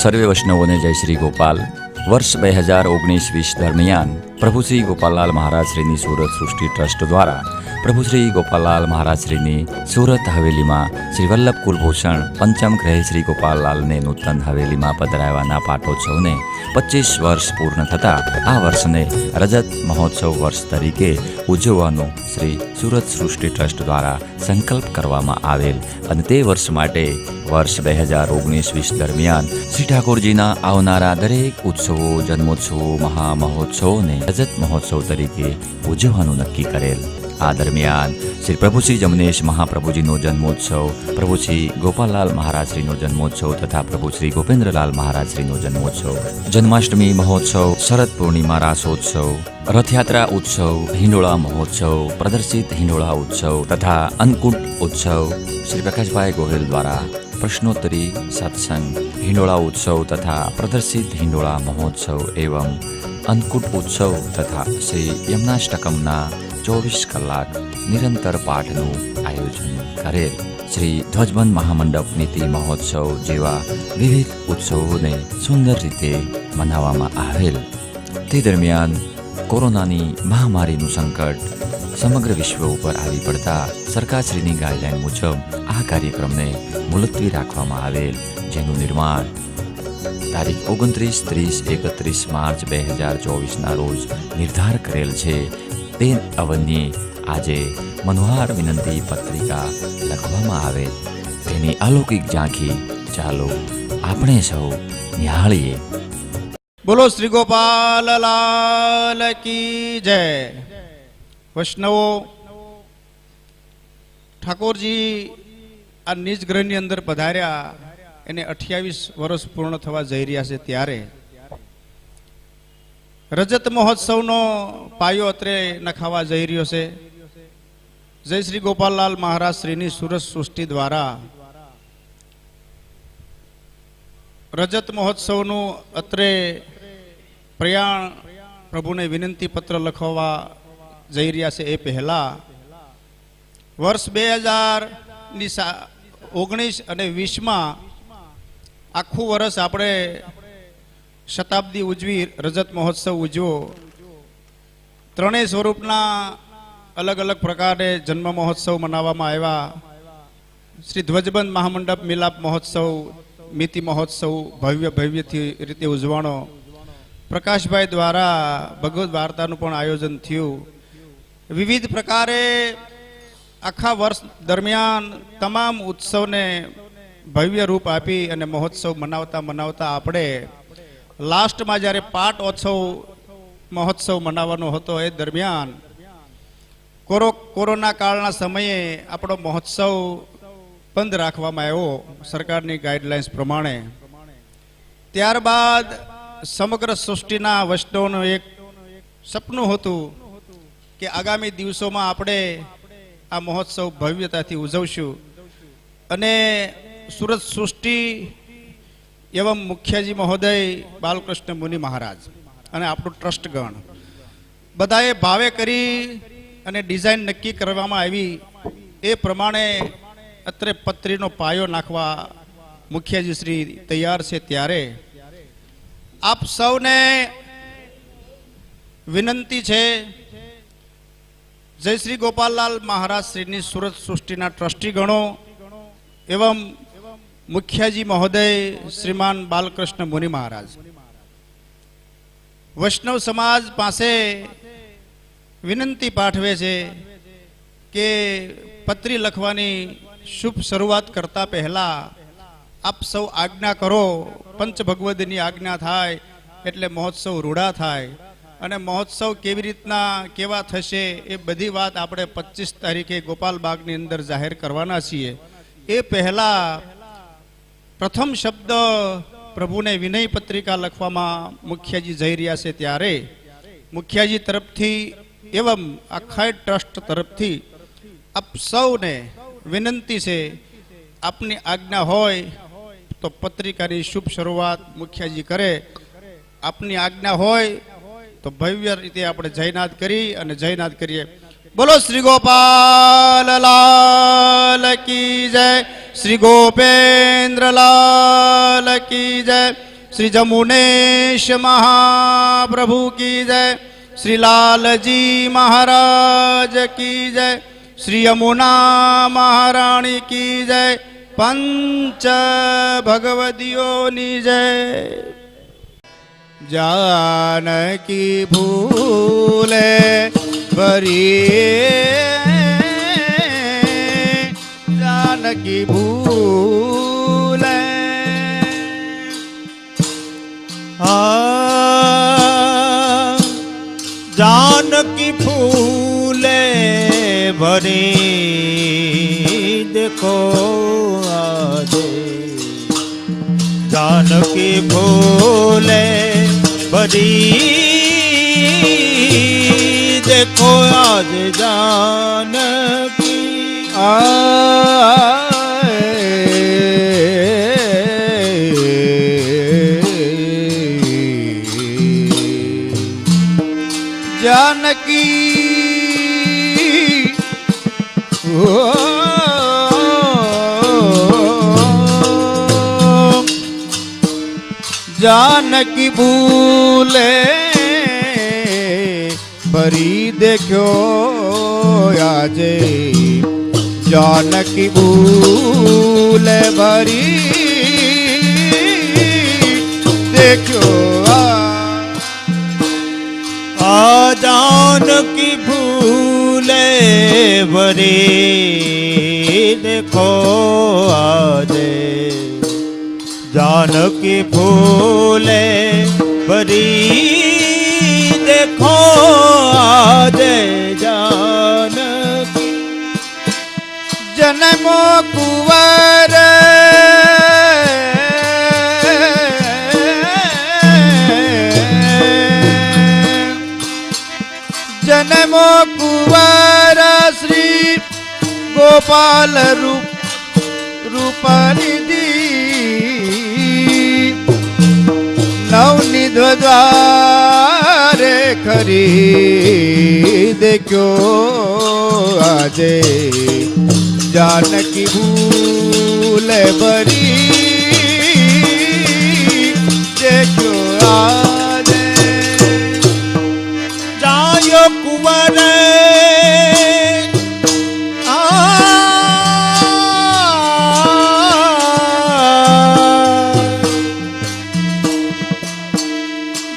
સર્વે વૈષ્ણવોને જય શ્રી ગોપાલ. વર્ષ 2019-20 દરમિયાન પ્રભુ શ્રી ગોપાલલાલ મહારાજ શ્રીની સુરત સૃષ્ટિ ટ્રસ્ટ દ્વારા પ્રભુ શ્રી ગોપાલલાલ મહારાજ શ્રીની સુરત હવેલીમાં શ્રી વલ્લભ કુલભૂષણ પંચમ ગ્રહ શ્રી ગોપાલલાલને નૂતન હવેલીમાં પધરાવવાના પાટોત્સવને 25 વર્ષ પૂર્ણ થતાં આ વર્ષને રજત મહોત્સવ વર્ષ તરીકે ઉજવવાનો શ્રી સુરત સૃષ્ટિ ટ્રસ્ટ દ્વારા સંકલ્પ કરવામાં આવેલ અને તે વર્ષ માટે વર્ષ 2019-20 દરમિયાન શ્રી ઠાકોરજીના આવનારા દરેક ઉત્સવો, જન્મોત્સવો, મહામહોત્સવોને રજત મહોત્સવ તરીકે ઉજવવાનું નક્કી કરેલ. આ દરમિયાન શ્રી પ્રભુ શ્રી જમનેશ મહાપ્રભુજીનો જન્મોત્સવ, પ્રભુ શ્રી ગોપાલલાલ મહારાજ શ્રીનો જન્મોત્સવ તથા પ્રભુ શ્રી ગોપેન્દ્રલાલ મહારાજ શ્રીનો જન્મોત્સવ, જન્માષ્ટમી મહોત્સવ, શરદ પૂર્ણિમા રાસોત્સવ, રથયાત્રા ઉત્સવ, હિંડોળા મહોત્સવ, પ્રદર્શિત હિંડોળા ઉત્સવ તથા અન્નકૂટ ઉત્સવ, શ્રી પ્રકાશભાઈ ગોહિલ દ્વારા પ્રશ્નોત્તરી સત્સંગ, હિંડોળા ઉત્સવ તથા પ્રદર્શિત હિંડોળા મહોત્સવ એવં અન્નકૂટ ઉત્સવ તથા શ્રી યમનાષ્ટકમના 24 કલાક નિરંતર પાઠનું આયોજન કરેલ. શ્રી ધ્વજબંધ મહામંડપ નીતિ મહોત્સવ જેવા વિવિધ ઉત્સવોને સુંદર રીતે મનાવવામાં આવેલ. તે દરમિયાન કોરોનાની મહામારીનું સંકટ સમગ્ર વિશ્વ ઉપર આવી પડતા સરકારશ્રીની ગાઈડલાઈન મુજબ આ કાર્યક્રમને મુલતવી રાખવામાં આવેલ, જેનું નિર્માણ તારીખ 29, 30, 31 માર્ચ 2024ના રોજ નિર્ધાર કરેલ છે. તે અવન્યે આજે મનોહાર વિનંતી પત્રિકા લખવામાં આવે તેની અલૌકિક ઝાંખી ચાલો આપણે સૌ નિહાળીએ. બોલો શ્રી ગોપાલ લાલ કી જય. વૈષ્ણવો, ઠાકોરજી આ નિજ ગ્રહની અંદર પધાર્યા એને 28 વર્ષ પૂર્ણ થવા જઈ રહ્યા છે ત્યારે રજત મહોત્સવનો પાયો અત્રે નખાવા જઈ રહ્યો છે. જય શ્રી ગોપાલલાલ મહારાજ શ્રીની સુરત સૃષ્ટિ દ્વારા રજત મહોત્સવનું અત્રે પ્રયાણ પ્રભુને વિનંતી પત્ર લખવા જઈ રહ્યા છે. એ પહેલા વર્ષ 2019 અને 20માં આખું વર્ષ આપણે શતાબ્દી ઉજવી, રજત મહોત્સવ ઉજવો. ત્રણેય સ્વરૂપના અલગ અલગ પ્રકારે જન્મ મહોત્સવ મનાવવામાં આવ્યા. શ્રી ધ્વજબંધ મહામંડપ મિલાપ મહોત્સવ, મિતિ મહોત્સવ ભવ્યથી રીતે ઉજવાણો. પ્રકાશભાઈ દ્વારા ભગવદ વાર્તાનું પણ આયોજન થયું. વિવિધ પ્રકારે આખા વર્ષ દરમિયાન તમામ ઉત્સવને ભવ્ય રૂપ આપી અને મહોત્સવ મનાવતા આપણે લાસ્ટમાં જ્યારે પાટોત્સવ મહોત્સવ મનાવવાનો હતો એ દરમિયાન કોરોના કાળના સમયે આપણો મહોત્સવ બંધ રાખવામાં આવ્યો સરકારની ગાઈડલાઇન્સ પ્રમાણે. ત્યારબાદ સમગ્ર સૃષ્ટિના વૈષ્ણવનું એક સપનું હતું કે આગામી દિવસોમાં આપણે આ મહોત્સવ ભવ્યતાથી ઉજવશું અને સુરત સૃષ્ટિ એવં મુખ્યજી મહોદય બાલકૃષ્ણ મુનિ મહારાજ અને આપણું ટ્રસ્ટગણ બધાએ ભાવે કરી અને ડિઝાઇન નક્કી કરવામાં આવી. એ પ્રમાણે અત્રે પત્રીનો પાયો નાખવા મુખ્યજી શ્રી તૈયાર છે ત્યારે આપ સૌને વિનંતી છે, જય શ્રી ગોપાલલાલ મહારાજ શ્રીની સુરત સૃષ્ટિના ટ્રસ્ટીગણો એવં મુખ્યજી મહોદય શ્રીમાન બાલકૃષ્ણ મુનિ મહારાજ, વૈષ્ણવ સમાજ પાસે વિનંતી પાઠવે છે કે પત્રી લખવાની શુભ શરૂઆત કરતા પહેલા આપ સૌ આજ્ઞા કરો. પંચ ભગવદની આજ્ઞા થાય એટલે મહોત્સવ રૂઢા થાય અને મહોત્સવ કેવી રીતના કેવા થશે એ બધી વાત આપણે 25 તારીખે ગોપાલ બાગની અંદર જાહેર કરવાના છીએ. એ પહેલા પ્રથમ શબ્દ પ્રભુને વિનય પત્રિકા લખવામાં મુખ્યજી જઈ રહ્યા છે ત્યારે મુખ્યજી તરફથી એવં આખા ટ્રસ્ટ તરફથી આપ સૌને વિનંતી છે, આપની આજ્ઞા હોય તો પત્રિકાની શુભ શરૂઆત મુખ્યજી કરે. આપની આજ્ઞા હોય તો ભવ્ય રીતે આપણે જયનાદ કરી અને જયનાદ કરીએ. बोलो श्री गोपाल लाल की जय, श्री गोपेंद्र लाल की जय, श्री जमुनेश महाप्रभु की जय, श्री लालजी महाराज की जय, श्री यमुना महारानी की जय, पंच भगवदियोनी जय। जानकी भूले बरी, जानकी भूले जानकी फूले भरी देखो आज, जानकी फूले भरी देखो आज, जानकी जानकी जानकी भूले भरी देखो आजे, जानकी भूले भरी देखो जानकी भूले भरी देखो आजे, जानकी फूले भरी देखो आजे, जानकी जन्मो कुंवर जन्मो कुंवर श्री गोपाल रूपनिधि, नवनिध द्वारे खरी देखो आजे, जानकी भूले भरी देखो आजे। जायो कुंवर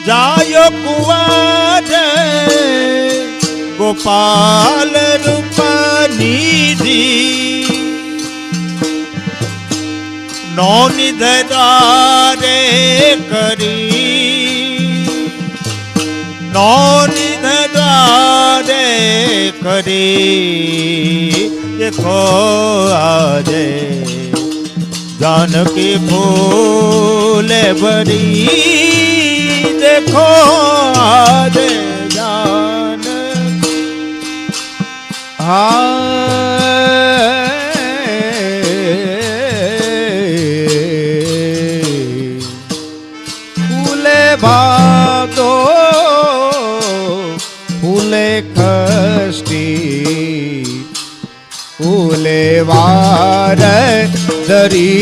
जायो कुंवर गोपाल रूपनिधि, नौनिध द्वारे करी, नौनिध द्वारे करी देखो आजे, जानकी फूले भरी देखो आजे, जानकी फूले भादो फूले खष्टी, फूले वार दरी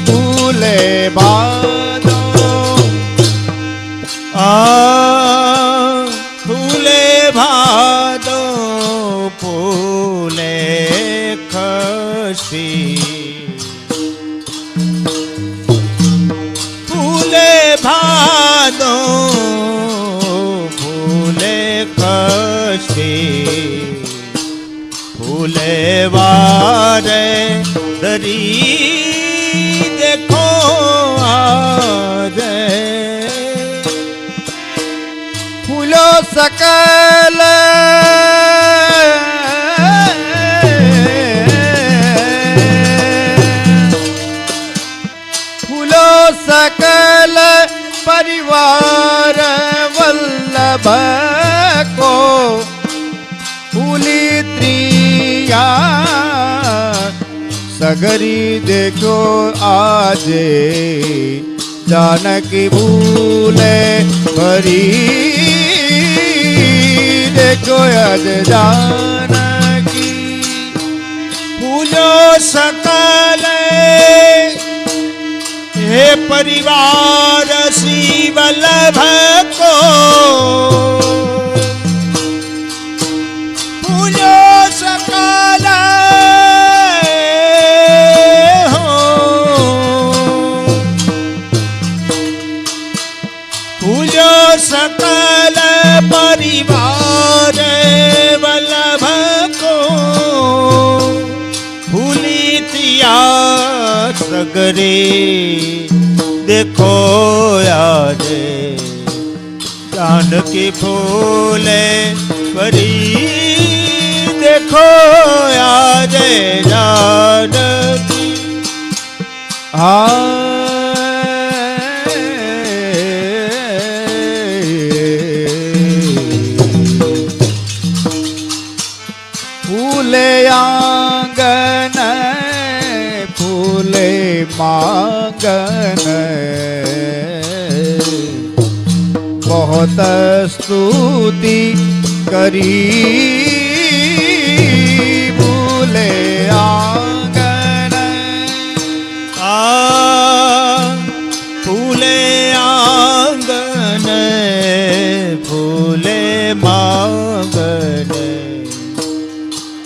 फूले भादो फूले भादो फूले खसी, फूले भादो फूले खसी, फूले वारे दरी देखो आजे, फूलो सकल फूलो सकल परिवार वल्लभ को, फूली त्रिया सगरी देखो आजे, जानकी भूले भरी देखो आज जानकी पूजो सकल हे परिवार श्री वल्लभ को पूजो सकल हो पूजो सकल परिवार वल्लभ को फूली तिया सगरे देखो आज जानकी फूले परी देखो आज जानकी फूले आंगन फूले मांगन बहुत स्तुति करी फूले आंगन फूले आंगन फूले मांगन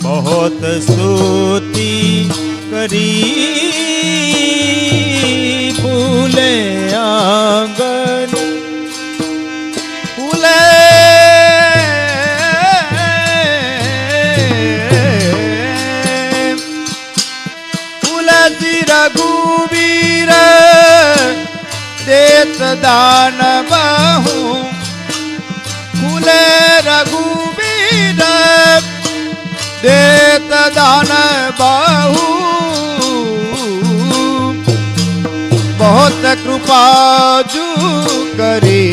बहुत स्तुति करी फूले आंगन फूले फूलती रघुवीर देत दान बहु फूले रघुवीर देत दान बहु बहुत कृपा जू करी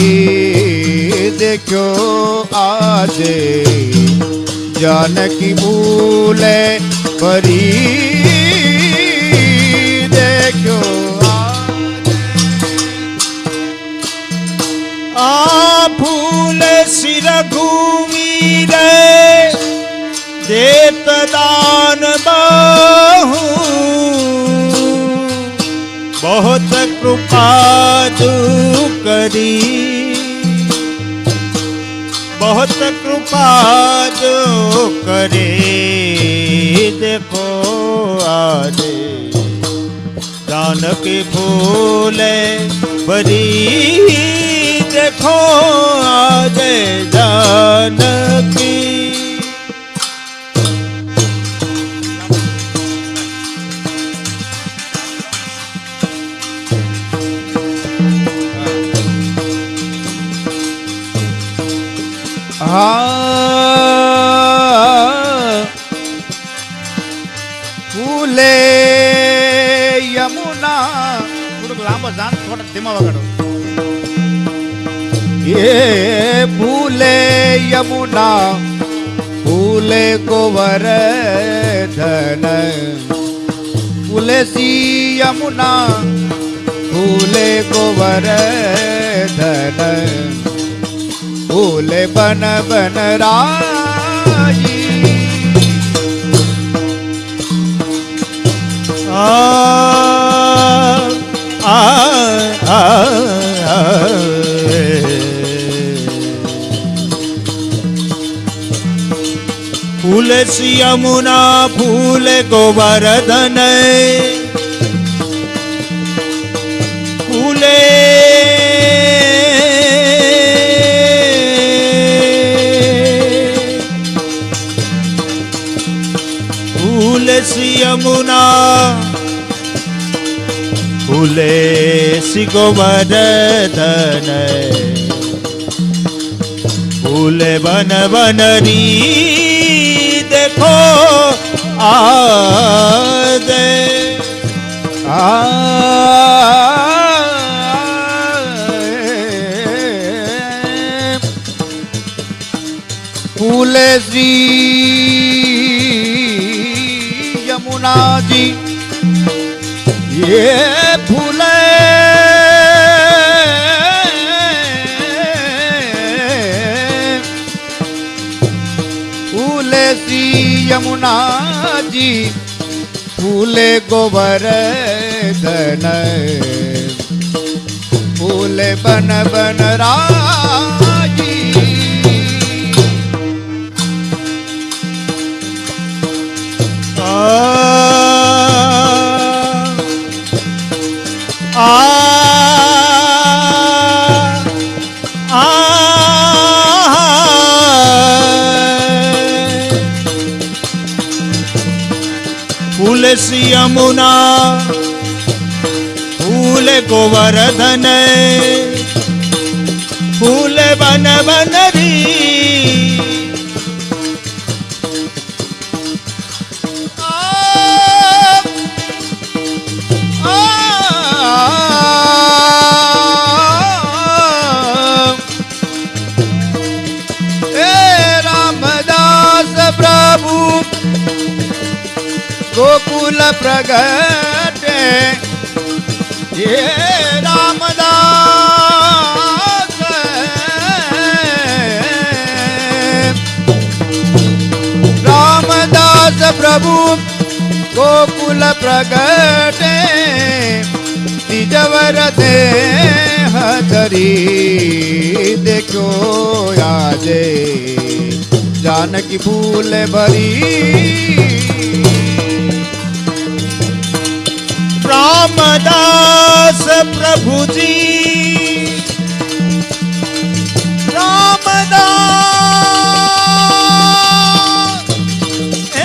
देखो आज जानकी भूले परी देखो फूल सिर घूमी रे देत दान बाहू बहुत कृपा तू करी बहुत कृपा जो करे देखो आज जानकी फूले बरी देखो आज जानकी फूले यमुना थोड़ा लांबा जान थोड़ा धीमा वगाड़ो ये फूले यमुना फूले गोवर्धन फूले सी यमुना फूले गोवर्धन फूले बन बन राजी फूल सी यमुना फूल गोवर्धन फूले फूल सी यमुना फूले सी गोवर्धन फूले बन बनरी देखो आज फूले सी यमुना जी ये फूले फूले गोवर्धन फूले बन बन राजी फूल सी यमुना फूल गोवर्धन फूल बन बनरी रामदास प्रभु गोकुल प्रगटे ये रामदास रामदास प्रभु गोकुल प्रगटे निजवर देह धरी देखो आजे जानकी फूल भरी रामदास प्रभु जी रामदास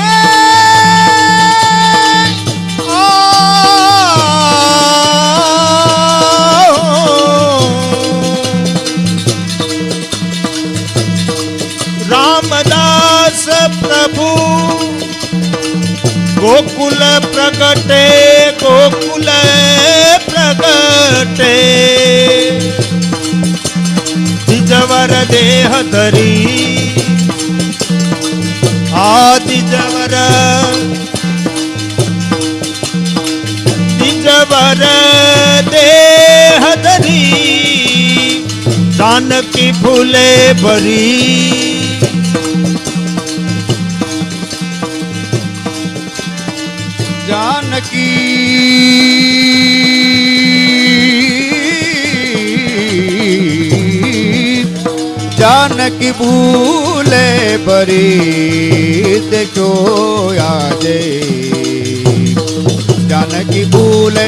रामदास प्रभु गोकुल प्रगटे गोकुल प्रगटे द्विजवर देह धरी आदिजवर द्विजवर देह धरी जानकी फूले भरी जानकी जानकी भूले बरी देखो आजे जानकी भूले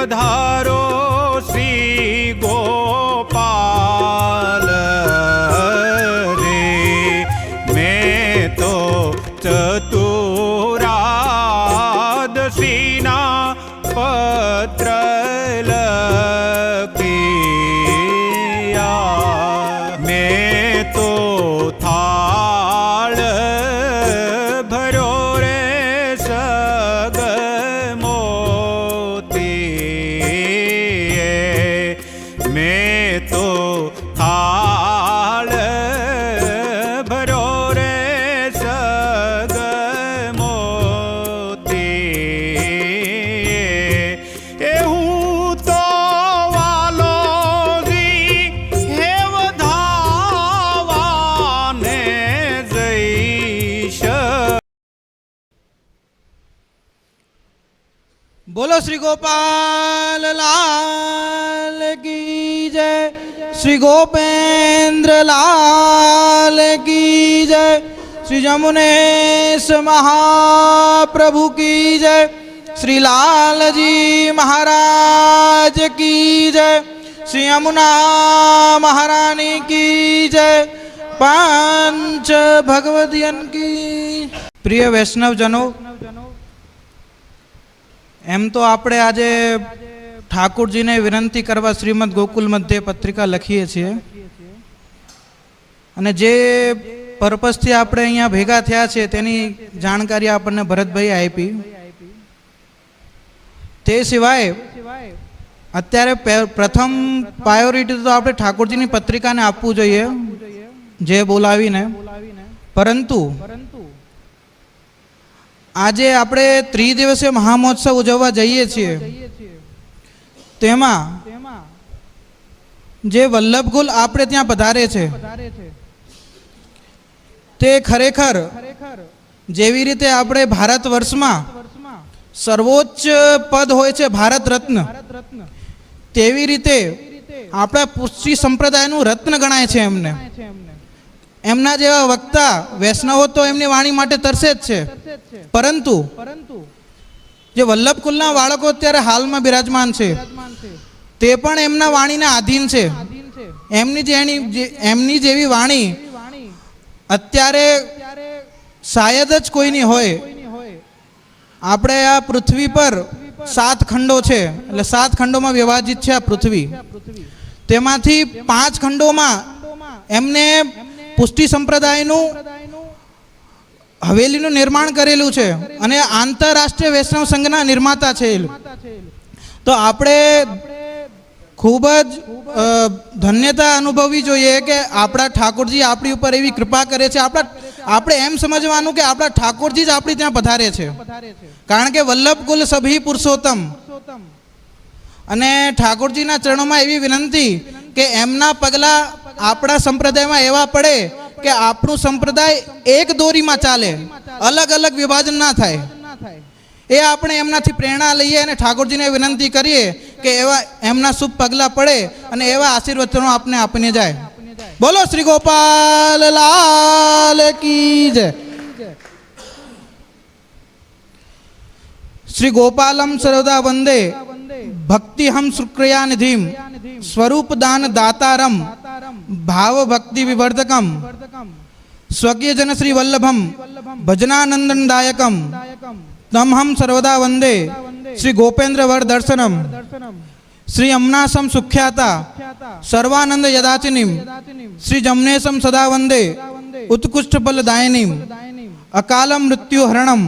પધારો શ્રી ગોપાલ રે મેં તો ચતુરાદશીના પત્ર લખ્યા મેં તો થાળ ભર્યો રે સગમોતી મેં તો થાળ ભર્યો રે સગમોતી એ હું તો વાલોજી હેવ ધાવાને જઈશ. બોલો શ્રી ગોપાલ લાલ કી જય, શ્રી ગોપેન્દ્ર લાલ કી જય, શ્રી જમુનેશ મહાપ્રભુ કી જય, શ્રી લાલજી મહારાજ કી જય, શ્રી યમુના મહારાણી કી જય, પાંચ ભગવદીયન કી. પ્રિય વૈષ્ણવજનો, એમ તો આપણે આજે ઠાકોરજીને વિનંતી કરવા શ્રીમદ ગોકુલ મધ્ય પત્રિકા લખીએ છીએ અને જે પર્પસથી આપણે અહીંયા ભેગા થયા છે તેની જાણકારી આપણને ભરતભાઈ આપી. તે સિવાય અત્યારે પ્રથમ પ્રાયોરિટી તો આપણે ઠાકોરજીની પત્રિકાને આપવું જોઈએ જે બોલાવીને, પરંતુ આજે આપણે ત્રિદિવસીય મહામહોત્સવ ઉજવવા જઈએ છીએ તેમાં જે વલ્લભકુલ આપણે ત્યાં પધારે છે તે ખરેખર જેવી રીતે આપણે ભારત વર્ષમાં સર્વોચ્ચ પદ હોય છે ભારત રત્ન, તેવી રીતે આપણા પુષ્ટિ સંપ્રદાયનું રત્ન ગણાય છે એમને. એમના જેવા વક્તા વૈષ્ણવો તો એમની વાણી માટે તરસે જ છે, પરંતુ જે વલ્લભકુલના બાળકો અત્યારે હાલમાં બિરાજમાન છે તે પણ એમના વાણીના આધીન છે. એમની જેવી વાણી અત્યારે શાયદ જ કોઈની હોય. આપણે આ પૃથ્વી પર 7 ખંડો છે, એટલે 7 ખંડોમાં વિભાજિત છે આ પૃથ્વી. તેમાંથી 5 ખંડોમાં એમને પુષ્ટિ સંપ્રદાયનું હવેલીનું નિર્માણ કરેલું છે અને આંતરરાષ્ટ્રીય વૈષ્ણવ સંઘના નિર્માતા છે. તો આપણે ખૂબ જ ધન્યતા અનુભવવી જોઈએ કે આપણા ઠાકોરજી આપણી ઉપર એવી કૃપા કરે છે. આપણે એમ સમજવાનું કે આપણા ઠાકોરજી જ આપણી ત્યાં પધારે છે, કારણ કે વલ્લભકુલ સભી પુરુષોત્તમ. અને ઠાકોરજીના ચરણોમાં એવી વિનંતી કે એમના પગલા આપણા સંપ્રદાયમાં એવા પડે કે આપણું સંપ્રદાય એક દોરીમાં ચાલે, અલગ અલગ વિભાજન ના થાય. એ આપણે એમનાથી પ્રેરણા લઈએ અને ઠાકોરજીને વિનંતી કરીએ કે એવા એમના શુભ પગલા પડે અને એવા આશીર્વચનો આપને આપીને જાય. બોલો શ્રી ગોપાલ લાલ કી જય. શ્રી ગોપાલમ સર્વદા વંદે ભક્તિ હમ શુક્રિયા નિધિમ સ્વરૂપ દાન દાતારમ ભાવ ભક્તિ વિવર્ધકમ સ્વકીય જન શ્રી વલ્લભમ ભજનાનંદનદાયકમ તમ હમ સર્વદા વંદે શ્રી ગોપેન્દ્ર વર દર્શનમ શ્રી યમનાસમ સુખ્યાતા સર્વાનંદ યદાચિનીમ શ્રી જમનેશમ સદા વંદે ઉત્કૃષ્ટ ફલદાયિનીમ અકાલમ મૃત્યુ હરણમ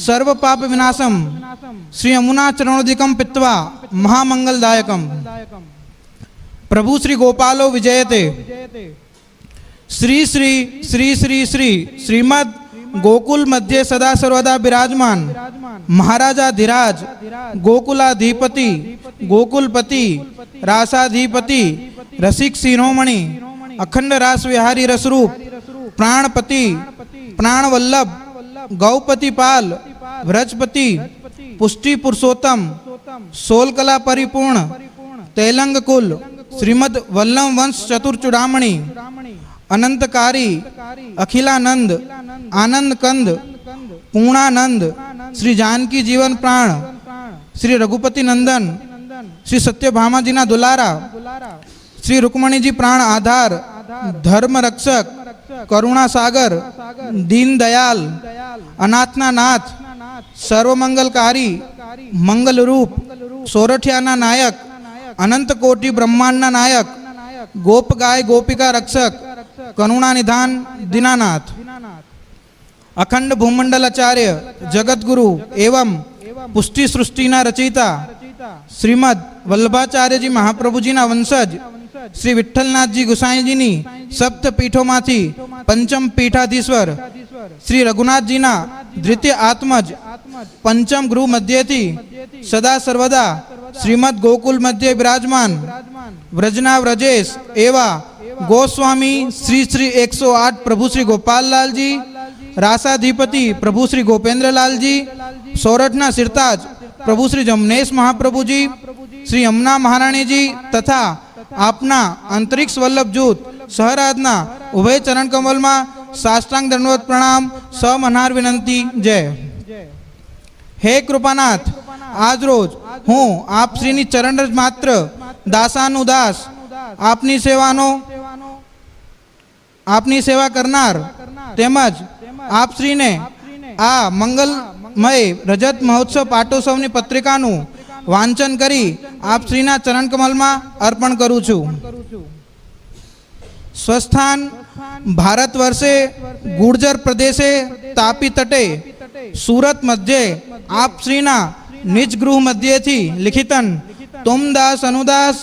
સર્વ પાપ વિનાશમ શ્રી યમુના ચરણોદિકમ પિત્વા મહામંગલદાયકમ. પ્રભુ શ્રી ગોપાલો વિજયતે. શ્રી શ્રી શ્રી શ્રી શ્રી શ્રીમદ ગોકુલ મધ્ય સદા સર્વદા બિરાજમાન મહારાજા ધીરાજ ગોકુલાધિપતિ ગોકુલપતિ રાસાધિપતિ રસિક શિરોમણી અખંડ રાસ વિહારી રસરૂપ પ્રાણપતિ પ્રાણવલ્લભ ગૌપતિ પાલ વ્રજપતિ પુષ્ટિ પુરુષોત્તમ સોલકલા પરિપૂર્ણ તેલંગ કુલ શ્રીમદ વલ્લભ વંશ ચતુર્ચુડામણી અનંતકારી અખિલાનંદ આનંદ કંદ પૂર્ણાનંદ શ્રી જાનકી જીવન પ્રાણ શ્રી રઘુપતિ નંદન શ્રી સત્યભામાજીના દુલારા, શ્રી રૂકમણીજી પ્રાણ આધાર, ધર્મ રક્ષક, કરુણા સાગર, દીન દયાલ, અનાથના નાથ, સર્વમંગલકારી, મંગલરૂપ, સોરઠિયાના નાયક, અનંત કોટી બ્રહ્માંડના નાયક, ગોપ ગાય ગોપિકા રક્ષક, કરુણા નિધાન દીનાનાથ, અખંડ ભૂમંડલ આચાર્ય, જગતગુરુ એવં પુષ્ટિ સૃષ્ટિના રચયિતા શ્રીમદ વલ્લભાચાર્યજી મહાપ્રભુજીના વંશજ શ્રી વિઠ્ઠલનાથજી ગુસાઈજીની સપ્ત પીઠોમાંથી પંચમ પીઠાધીશ્વર શ્રી રઘુનાથજીના દ્વિતીય આત્મજ પંચમ ગૃહ મધ્યથી સદા સર્વદા શ્રીમદ ગોકુલ મધ્ય બિરાજમાન વ્રજના વ્રજેશ એવા ગોસ્વામી શ્રી શ્રી 108 પ્રભુ શ્રી ગોપાલલાલજી, રાસાધિપતિ પ્રભુ શ્રી ગોપેન્દ્રલાલજી, સોરઠના સિરતાજ પ્રભુ શ્રી જમનેશ મહાપ્રભુજી, શ્રી યમુના મહારાણીજી તથા આપના અંતરિક્ષ વલ્લભ જૂથ સહરાજના ઉભય ચરણ કમલમાં સાષ્ટાંગ દંડવત પ્રણામ, સમનહાર વિનંતી. જય. હે કૃપાનાથ, આજ રોજ હું આપ શ્રીની ચરણ રજ માત્ર દાસાનુદાસ, આપની સેવા કરનાર તેમજ આપ શ્રીને આ મંગલમય રજત મહોત્સવ પાટોત્સવની પત્રિકાનું વાંચન કરી આપ શ્રીના ચરણ કમલમાં અર્પણ કરું છું. સ્વસ્થાન ભારત વર્ષે ગુર્જર પ્રદેશે તાપી તટે સુરત મધ્યે આપ શ્રીના નિજ ગૃહ મધ્યેથી લિખિતન તુમ દાસ અનુદાસ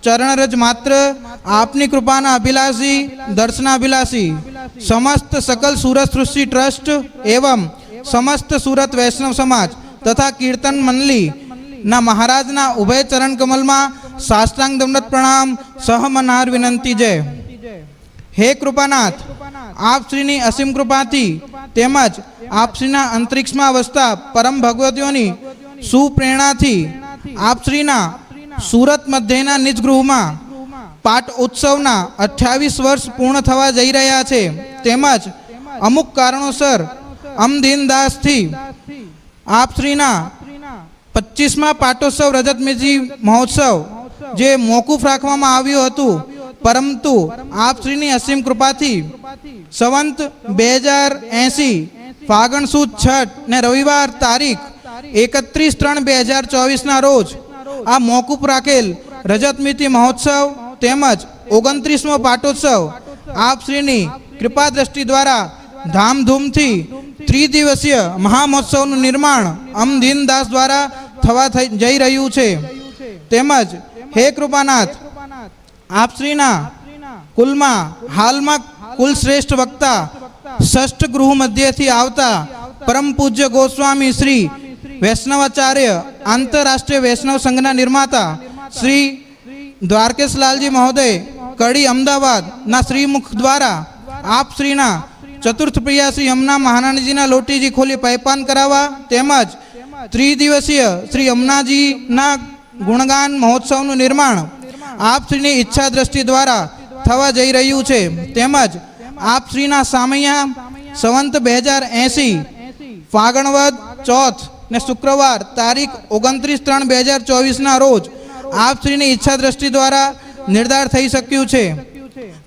ચરણરજ માત્ર આપની કૃપાના અભિલાષી દર્શનાભિલાષી સમસ્ત સકલ સુરત સૃષ્ટિ ટ્રસ્ટ એવં સમસ્ત સુરત વૈષ્ણવ સમાજ તથા કીર્તન મંડલી ના મહારાજના ઉભય ચરણ કમલમાં સાષ્ટાંગ દંડવત પ્રણામ, સહમનહાર વિનંતી. જય. હે કૃપાનાથ, આપ શ્રીની અસીમ કૃપાથી તેમજ આપ શ્રીના અંતરિક્ષમાં વસતા પરમ ભગવતીઓની સુપ્રેરણાથી આપ શ્રીના સુરત મધ્યના નિજ ગૃહમાં પાઠ ઉત્સવના 28 વર્ષ પૂર્ણ થવા જઈ રહ્યા છે. તેમજ અમુક કારણોસર અમદીનદાસથી આપ શ્રીના 25મા પાટોત્સવ રજતમેજી મહોત્સવ જે મોકૂફ રાખવામાં આવ્યું હતું, પરંતુ આપ શ્રીની અસીમ કૃપાથી સંવંત 2080 ફાગણ સુદ છઠ ને રવિવાર તારીખ 31/3/2024 રોજ આ મોકૂફ રાખેલ રજતમિતિ મહોત્સવ તેમજ 29મો પાટોત્સવ આપ શ્રીની કૃપા દ્રષ્ટિ દ્વારા ધામધૂમથી ત્રિદિવસીય મહામહોત્સવનું નિર્માણ અમદીનદાસ દ્વારા થવા જઈ રહ્યું છે. તેમજ હે કૃપાનાથ, આપ શ્રીના કુલમાં હાલમાં કુલ શ્રેષ્ઠ વક્તા ષષ્ઠ ગૃહ મધ્યથી આવતા પરમ પૂજ્ય ગોસ્વામી શ્રી વૈષ્ણવાચાર્ય આંતરરાષ્ટ્રીય વૈષ્ણવ સંઘના નિર્માતા શ્રી દ્વારકેશલાલજી મહોદય કડી અમદાવાદના શ્રીમુખ દ્વારા આપ શ્રીના ચતુર્થ પ્રિયા શ્રી યમુના મહારાણીજીના લોટીજી ખોલી પૈપાન કરાવવા તેમજ ત્રિદિવસીય શ્રી યમુનાજીના ગુણગાન મહોત્સવનું નિર્માણ આપ શ્રીની ઈચ્છા દ્રષ્ટિ દ્વારા થવા જઈ રહ્યું છે. તેમજ આપ શ્રીના સામૈયા સંવંત 2080 ફાગણવદ ચોથ ને શુક્રવાર તારીખ 29/3/2024 રોજ આપ શ્રીની ઈચ્છા દ્રષ્ટિ દ્વારા નિર્ધાર થઈ શક્યું છે.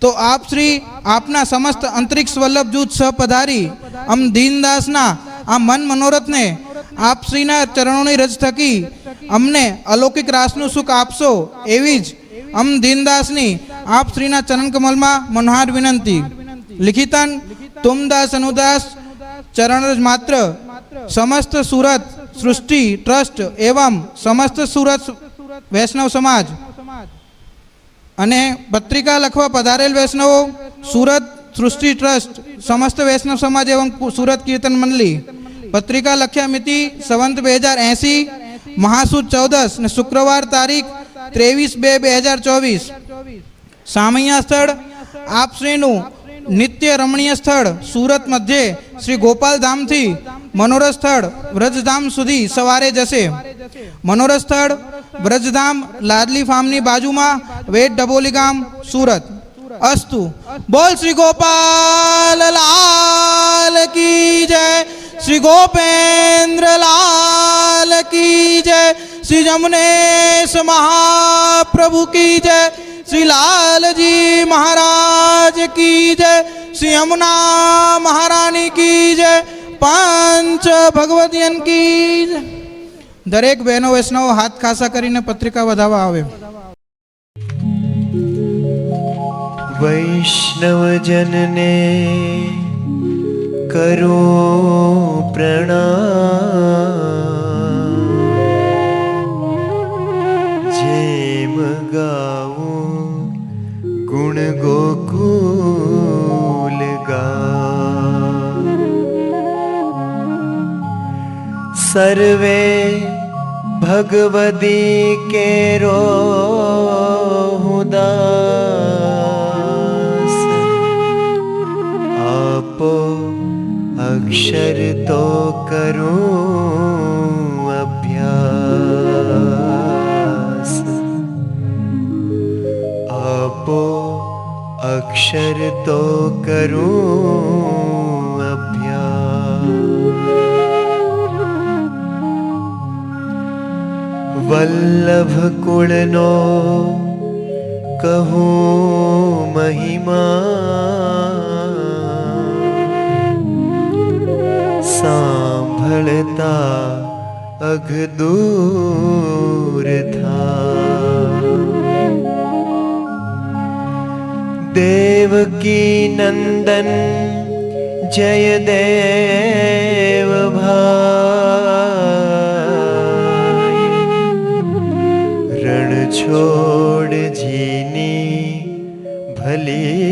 તો આપ શ્રી આપના સમસ્ત અંતરિક્ષ વલ્લભ જૂથ સહ પધારી દીનદાસના આ મન મનોરથને આપ શ્રીના ચરણોની રજ થકી અમને અલૌકિક રાસનું સુખ આપશો એવી જ દીનદાસની આપ શ્રીના ચરણ કમલમાં મનોહાર વિનંતી. લિખિતન તુમ દાસ અનુદાસ ચરણરજ માત્ર સમસ્ત સુરત સૃષ્ટિ ટ્રસ્ટ એવં સમસ્ત સુરત વૈષ્ણવ સમાજ અને પત્રિકા લખવા પધારેલ વૈષ્ણવો સુરત સૃષ્ટિ ટ્રસ્ટ સમસ્ત વૈષ્ણવ સમાજ એવં સુરત કીર્તન મંડલી. પત્રિકા લખ્યા મિતિ સંવંત 2080 મહાસુદ 14 ને શુક્રવાર તારીખ 23/2/2024. સામૈયા સ્થળ આપ શ્રીનું નિત્ય રમણીય સ્થળ સુરત મધ્યે શ્રી ગોપાલ ધામથી મનોરથ સ્થળ વ્રજધામ સુધી સવારે જશે. મનોરથ સ્થળ વ્રજધામ લાદલી ફાર્મની બાજુમાં વેટ ડબોલી ગામ સુરત. અસ્તુ. બોલ શ્રી ગોપાલ લાલ કી જય, શ્રી ગોપેન્દ્ર લાલ કી જય, श्री जमुनेश महाप्रभु की जय, श्री लालजी महाराज की जय, श्री यमुना महारानी की जय, પાંચ ભગવતીયન કી જય. દરેક બહેનો વૈષ્ણવો હાથ ખાસા કરીને પત્રિકા વધાવવા આવે. વૈષ્ણવજનને કરો પ્રણામ, જેમ ગાવું ગુણ ગોકુલ ગા. સર્વે ભગવદી કેરો દાસ, આપો અક્ષર તો કરું અભ્યાસ. આપો અક્ષર તો કરું અભ્યાસ. વલ્લભ કુળનો કહું મહિમા, સાંભળતા અઘ દૂર થા. દેવકી નંદન જય દેવ ભાઈ, રણ છોડ જીની ભલી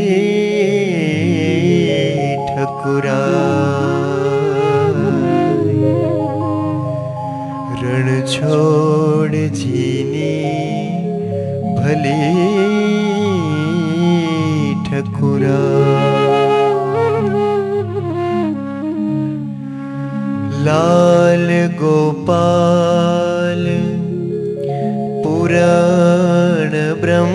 ઠકુરાઈ. રણ છોડ જીની ભલી ઠકુરાઈ. લાલ ગોપાલ પુરાણ બ્રહ્મ,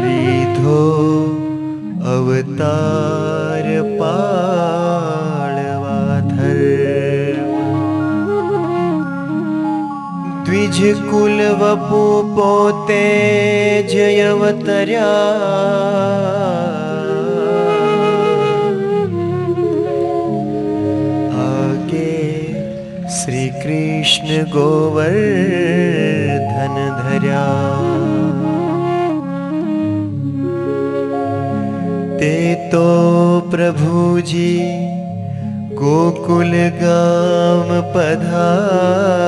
લીધો અવતાર પાળવા ધર્મ. દ્વિજ કુલ વપુ પોતે જય અવતર્યા, શ્રી કૃષ્ણ ગોવર્ધન ધર્યા. તે તો પ્રભુજી ગોકુલ ગામ પધાર્યા,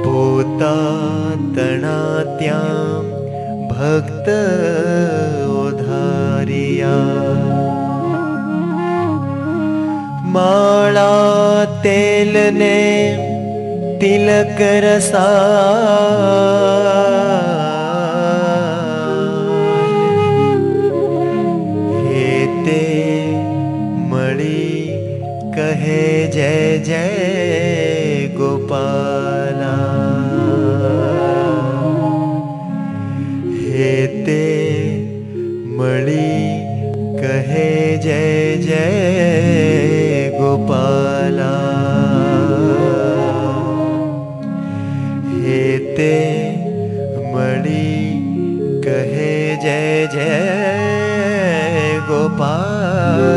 પોતા તણા ત્યાં ભક્ત ઓધાર્યા. માળા તેલને તિલક રસા, હેતે મળી કહે જય જય ગોપાલા. હેતે મળી કહે જય જય ગોપાલા. હેતે મળી કહે જય જય ગોપાલા.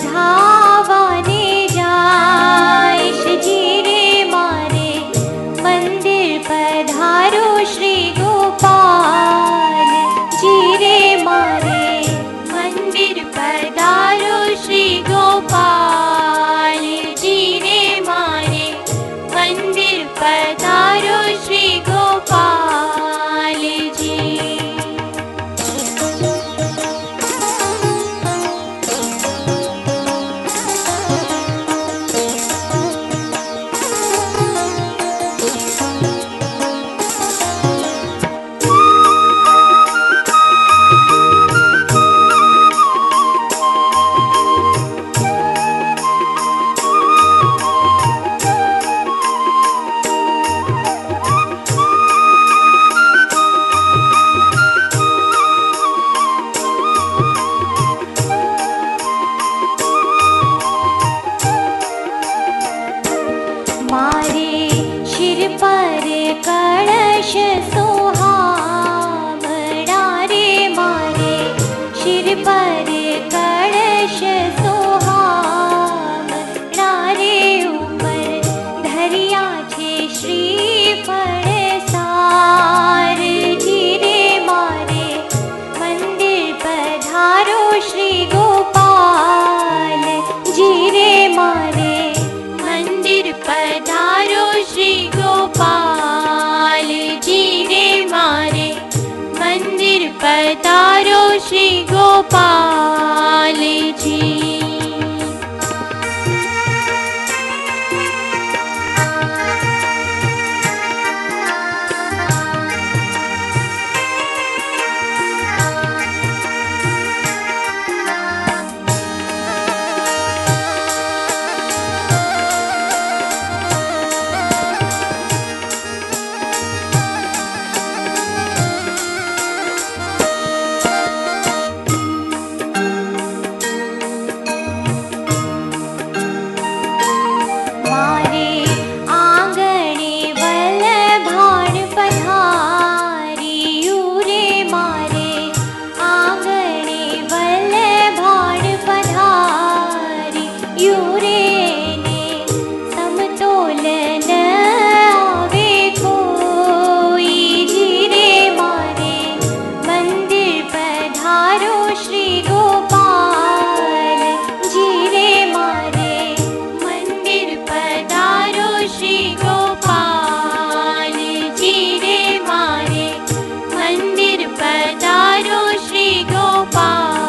ધાવાને જાઈશ જીરે મારે મંદિર પધારો શ્રી ગોપાલ જીરે મારે મંદિર પધારો શ્રી ગોપાલ જીરે મારે મંદિર પધારો શ્રી ગોપાલજી. મારે શિર પર કળશ સોહામણા રે મારે શિર પર કળશ સોહામણા રે ઉપર ધર્યા છે શ્રીફળ સાર જીરે મારે મંદિર પધારો શ્રી ગોપાલ જીરે મારે મંદિર પધારો શ્રી ગોપાલ જીરે મારે મંદિર પધારો શ્રી ગોપાલજી. મારે આંગણે વલ્લભાણ પધાર્યું રે મારે આંગણે વલ્લભાણ પધાર્યું રે ને સમતોલન આવે કોઈ જીરે મારે મંદિર પધારો શ્રી ગોપાલ જીરે મારે મંદિર પધારો શ્રી ગોપાલ જીરે મારે મંદિર પધારો શ્રી ગોપાલજી.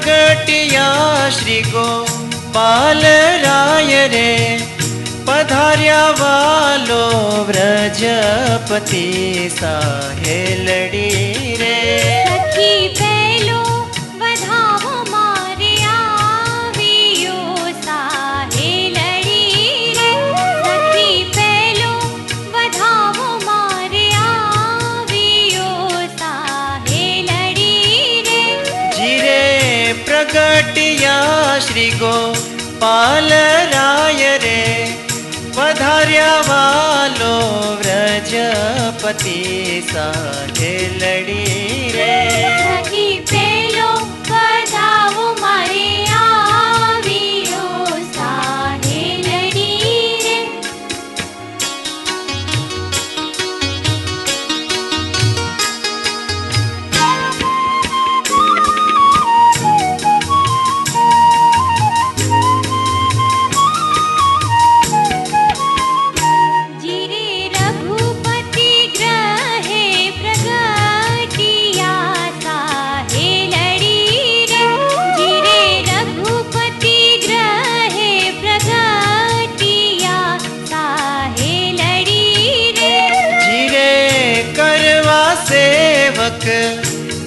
प्रगटिया श्री गोपाल राय रे पधार्या वालो व्रजपति साहेलड़ी रे सखी पहलो વધાવો મારે આવ્યો સાહેલડી રે સખી પહલો વધાવો મારે આવ્યો સાહેલડી રે जीरे प्रगटिया श्री गोपाल राय रे पधार्या वालो व्रजपति साहेलड़ी रे સખી પહલો વધાવો મારે આવ્યો સાહેલડી રે જીરે રઘુપતિ ગ્રહે પ્રગટિયા સાહેલડી રે જીરે રઘુપતિ ગ્રહે પ્રગટિયા સાહેલડી રે जीरे करवा सेवक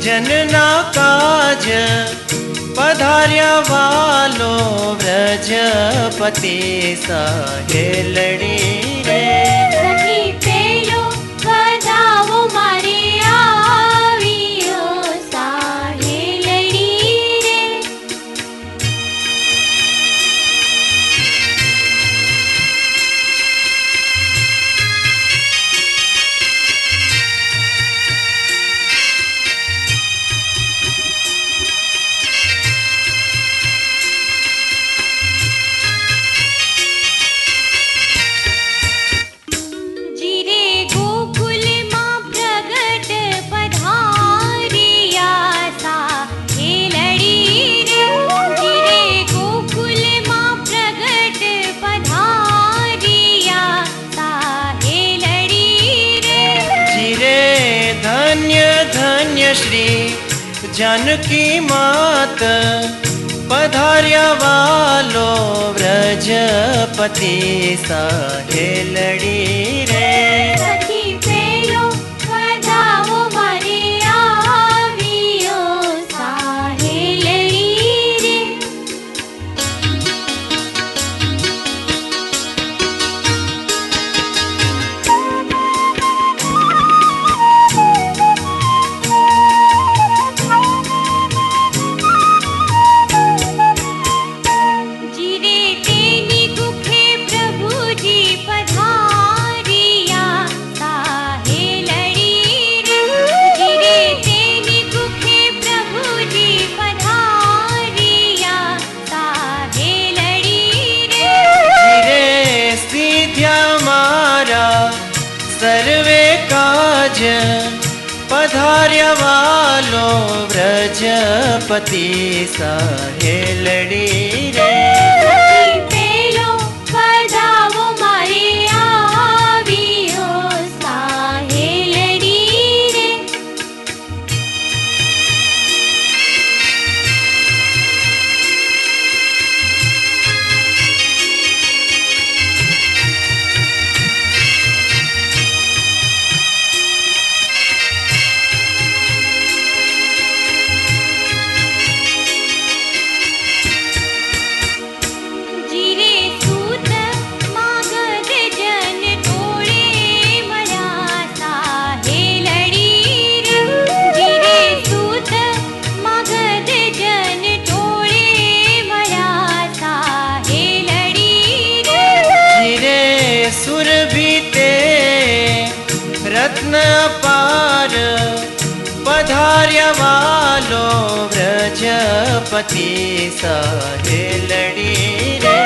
जनना काज पधार्या वालो व्रजपति साहेलड़ी रे સખી પેલો વધાવો મારે આવ્યો સાહેલડી રે જીરે ગોકુલમાં પ્રગટ પધાર્યા સાહેલડી રે જીરે ગોકુલમાં પ્રગટ પધાર્યા સાહેલડી રે जीरे धन्य धन्य श्री जानकी मात पधार्या वालो व्रजपति साहेलड़ी रे સખી પેલો વધાવો મારે આવ્યો સાહેલડી રે જીરે તેની કુખે પ્રભુજી પધાર્યા સાહેલડી રે જીરે તેની કુખે પ્રભુજી પધાર્યા સાહેલડી રે जीरे सीध्या मारा सर्वे काज पधार्या वालो व्रजपति साहेलड़ी रे સખી પેલો વધાવો મારે આવ્યો સાહેલડી રે જીરે સૂત માગધ જન ટોળે મળ્યા સાહેલડી રે જીરે સૂત માગધ જન ટોળે મળ્યા સાહેલડી રે जीरे सुरभि ते रत्न अपार पधार्या वालो व्रजपति साहेलड़ी रे